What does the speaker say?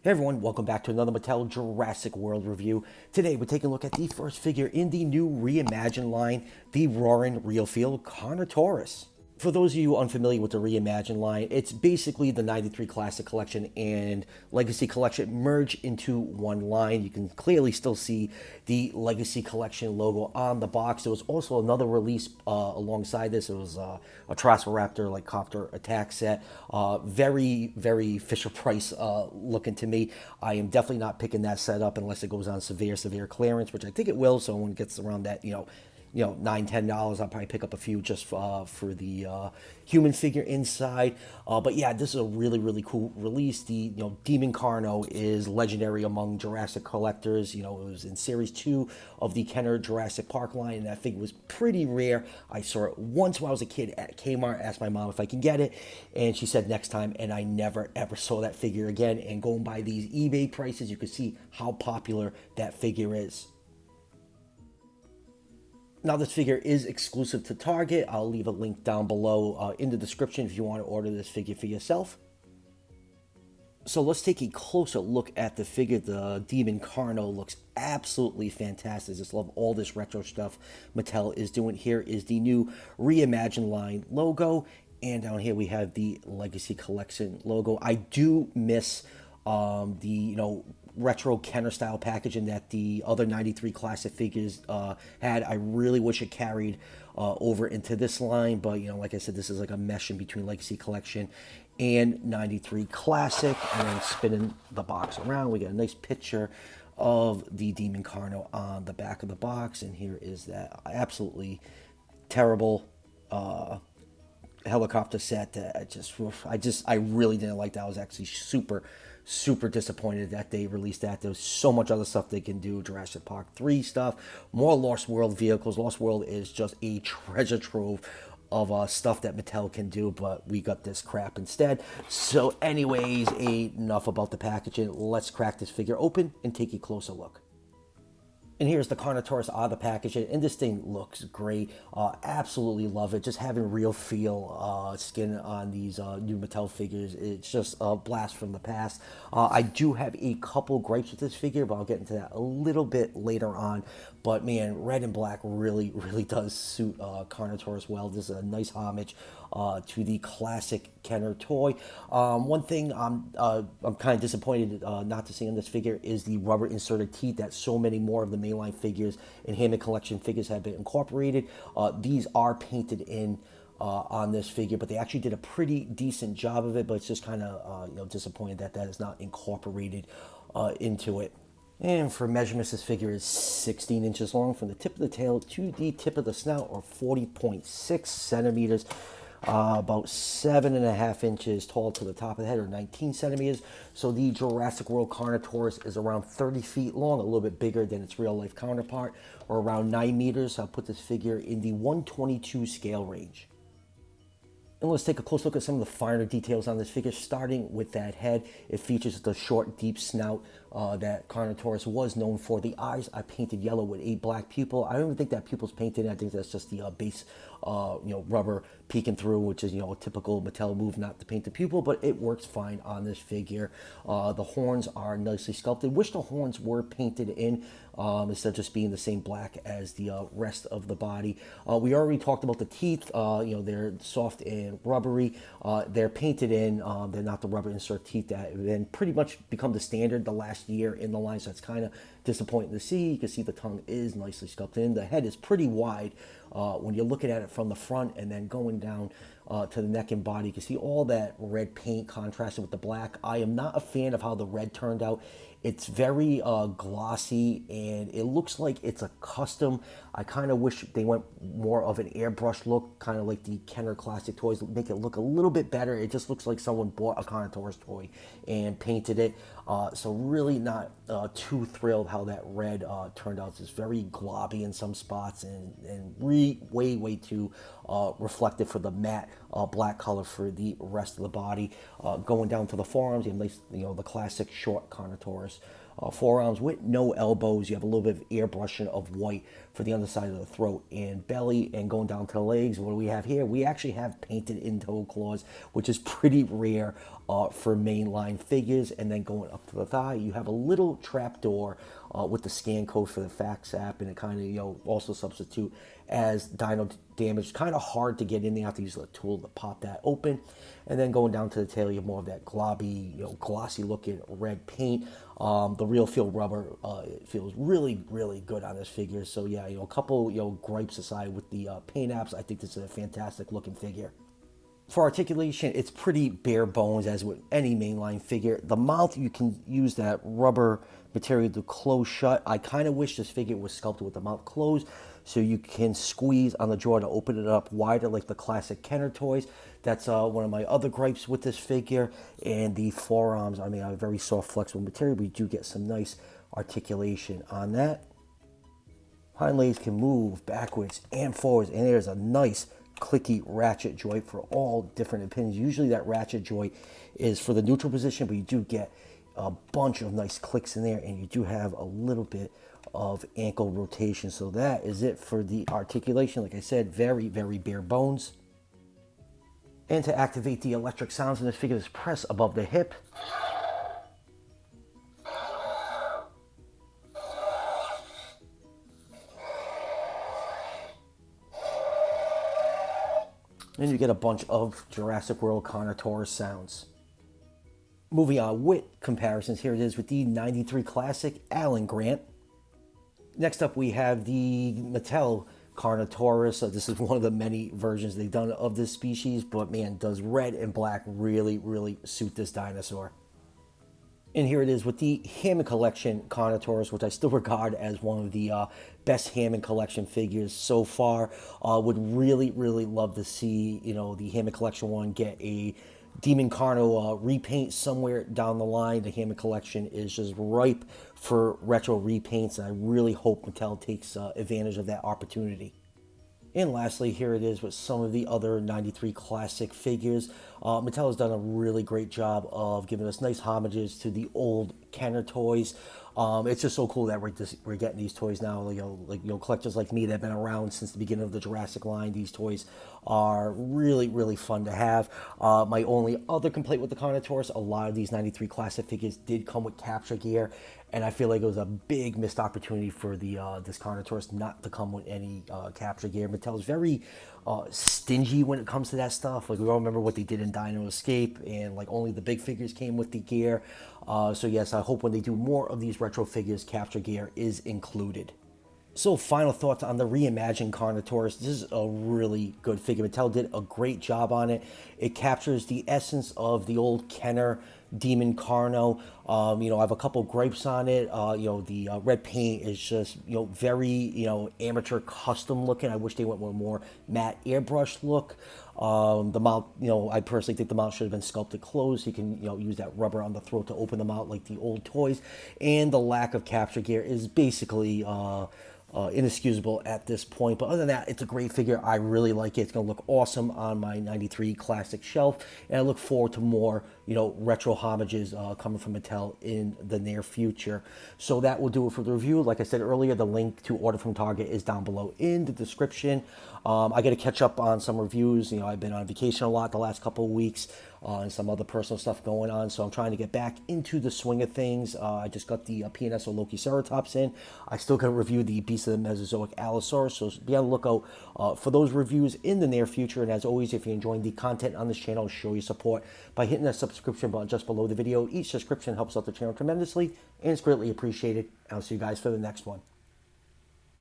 Hey everyone, welcome back to another Mattel Jurassic World review. Today we're taking a look at the first figure in the new Reimagined line, the Roarin Real Feel Carnotaurus. For those of you unfamiliar with the Reimagined line, it's basically the 93 Classic Collection and Legacy Collection merged into one line. You can clearly still see the Legacy Collection logo on the box. There was also another release alongside this. It was a Triceratops like copter attack set. Very, very Fisher Price looking to me. I am definitely not picking that set up unless it goes on severe clearance, which I think it will. So when it gets around that, $9-10, I'll probably pick up a few just for the human figure inside. But yeah, this is a really cool release. The Demon Carno is legendary among Jurassic collectors. It was in Series 2 of the Kenner Jurassic Park line, and that figure was pretty rare. I saw it once when I was a kid at Kmart. Asked my mom if I can get it, and she said next time. And I never ever saw that figure again. And going by these eBay prices, you can see how popular that figure is. Now, this figure is exclusive to Target. I'll leave a link down below in the description if you want to order this figure for yourself. So let's take a closer look at the figure. The Demon Carno looks absolutely fantastic. Just love all this retro stuff Mattel is doing. Here is the new Reimagined line logo. And down here we have the Legacy Collection logo. I do miss the retro Kenner style packaging that the other 93 classic figures had. I really wish it carried over into this line, but like I said, this is like a mesh in between Legacy Collection and 93 classic. And then spinning the box around, we get a nice picture of the Demon Carno on the back of the box. And here is that absolutely terrible helicopter set that I really didn't like that. I was actually super disappointed that they released that. There's so much other stuff they can do. Jurassic Park 3 stuff, more Lost World vehicles. Lost World is just a treasure trove of stuff that Mattel can do, but we got this crap instead. So anyways, enough about the packaging. Let's crack this figure open and take a closer look. And here's the Carnotaurus out of the package, and this thing looks great. Absolutely love it. Just having real feel skin on these new Mattel figures. It's just a blast from the past. I do have a couple gripes with this figure, but I'll get into that a little bit later on. But man, red and black really does suit Carnotaurus well. This is a nice homage to the classic Kenner toy. One thing I'm kind of disappointed not to see on this figure is the rubber inserted teeth that so many more of the mainline figures and Hammond Collection figures have been incorporated. These are painted in on this figure, but they actually did a pretty decent job of it. But it's just kind of disappointed that that is not incorporated into it. And for measurements, this figure is 16 inches long from the tip of the tail to the tip of the snout, or 40.6 centimeters. About 7.5 inches tall to the top of the head, or 19 centimeters. So the Jurassic World Carnotaurus is around 30 feet long, a little bit bigger than its real life counterpart, or around 9 meters. I'll put this figure in the 122 scale range. And let's take a close look at some of the finer details on this figure, starting with that head. It features the short, deep snout that Carnotaurus was known for. The eyes are painted yellow with a black pupil. I don't even think that pupil's painted. I think that's just the base, rubber peeking through, which is, a typical Mattel move not to paint the pupil, but it works fine on this figure. The horns are nicely sculpted. Wish the horns were painted in instead of just being the same black as the rest of the body. We already talked about the teeth. They're soft and rubbery. They're painted in. They're not the rubber insert teeth that have been pretty much become the standard the last year in the line, so it's kind of disappointing to see. You can see the tongue is nicely sculpted in. The head is pretty wide when you're looking at it from the front, and then going down to the neck and body. You can see all that red paint contrasted with the black. I am not a fan of how the red turned out. It's very glossy, and it looks like it's a custom. I kind of wish they went more of an airbrush look, kind of like the Kenner classic toys, make it look a little bit better. It just looks like someone bought a Carnotaurus toy and painted it. So really not too thrilled how that red turned out. It's very globby in some spots, and way too reflective for the matte black color for the rest of the body. Going down to the forearms, you have nice, the classic short Carnotaurus forearms with no elbows. You have a little bit of airbrushing of white for the underside of the throat and belly. And going down to the legs, what do we have here? We actually have painted in toe claws, which is pretty rare for mainline figures. And then going up to the thigh, you have a little trap door with the scan code for the fax app, and it kind of, you know, also substitute as dino damage. Kind of hard to get in there. You have to use a tool to pop that open. And then going down to the tail, you have more of that globby, you know, glossy looking red paint. The real feel rubber it feels really, really good on this figure. So yeah, you know, a couple, you know, gripes aside with the paint apps, I think this is a fantastic looking figure. For articulation, it's pretty bare bones as with any mainline figure. The mouth, you can use that rubber material to close shut. I kind of wish this figure was sculpted with the mouth closed so you can squeeze on the jaw to open it up wider like the classic Kenner toys. That's one of my other gripes with this figure. And the forearms, I mean, are very soft, flexible material, but you do get some nice articulation on that. Hind legs can move backwards and forwards, and there's a nice clicky ratchet joint for all different opinions. Usually that ratchet joint is for the neutral position, but you do get a bunch of nice clicks in there, and you do have a little bit of ankle rotation. So that is it for the articulation. Like I said, very, very bare bones. And to activate the electric sounds in this figure, just press above the hip. And you get a bunch of Jurassic World Carnotaurus sounds. Moving on with comparisons, here it is with the 93 Classic Alan Grant. Next up we have the Mattel Carnotaurus. This is one of the many versions they've done of this species, but man, does red and black really, really suit this dinosaur. And here it is with the Hammond Collection Carnotaurus, which I still regard as one of the best Hammond Collection figures so far. Would really, really love to see, you know, the Hammond Collection one get a Demon Carno repaint somewhere down the line. The Hammond Collection is just ripe for retro repaints, and I really hope Mattel takes advantage of that opportunity. And lastly, here it is with some of the other 93 Classic figures. Mattel has done a really great job of giving us nice homages to the old Kenner toys. It's just so cool that we're getting these toys now. Like collectors like me that have been around since the beginning of the Jurassic line. These toys are really, really fun to have. My only other complaint with the Carnotaurus, a lot of these 93 Classic figures did come with capture gear, and I feel like it was a big missed opportunity for the this Carnotaurus not to come with any capture gear. Mattel's very stingy when it comes to that stuff. Like, we all remember what they did in Dino Escape, and like only the big figures came with the gear. So yes, I hope when they do more of these retro figures, capture gear is included. So final thoughts on the reimagined Carnotaurus. This is a really good figure. Mattel did a great job on it. It captures the essence of the old Kenner Demon Carno. You know, I have a couple gripes on it. You know, the red paint is just, you know, very, you know, amateur custom looking. I wish they went with a more matte airbrush look. The mouth, you know, I personally think the mouth should have been sculpted closed. You can, you know, use that rubber on the throat to open them out like the old toys. And the lack of capture gear is basically inexcusable at this point. But other than that, it's a great figure. I really like it. It's going to look awesome on my 93 Classic shelf, and I look forward to more, you know, retro homages coming from Mattel in the near future. So that will do it for the review. Like I said earlier, the link to order from Target is down below in the description. I got to catch up on some reviews. You know, I've been on vacation a lot the last couple of weeks, and some other personal stuff going on, so I'm trying to get back into the swing of things. I just got the PNS or Loki Ceratops in. I still got to review the Beast of the Mesozoic Allosaurus, so be on the lookout for those reviews in the near future. And as always, if you're enjoying the content on this channel, show your support by hitting that subscription button just below the video. Each subscription helps out the channel tremendously, and it's greatly appreciated. I'll see you guys for the next one.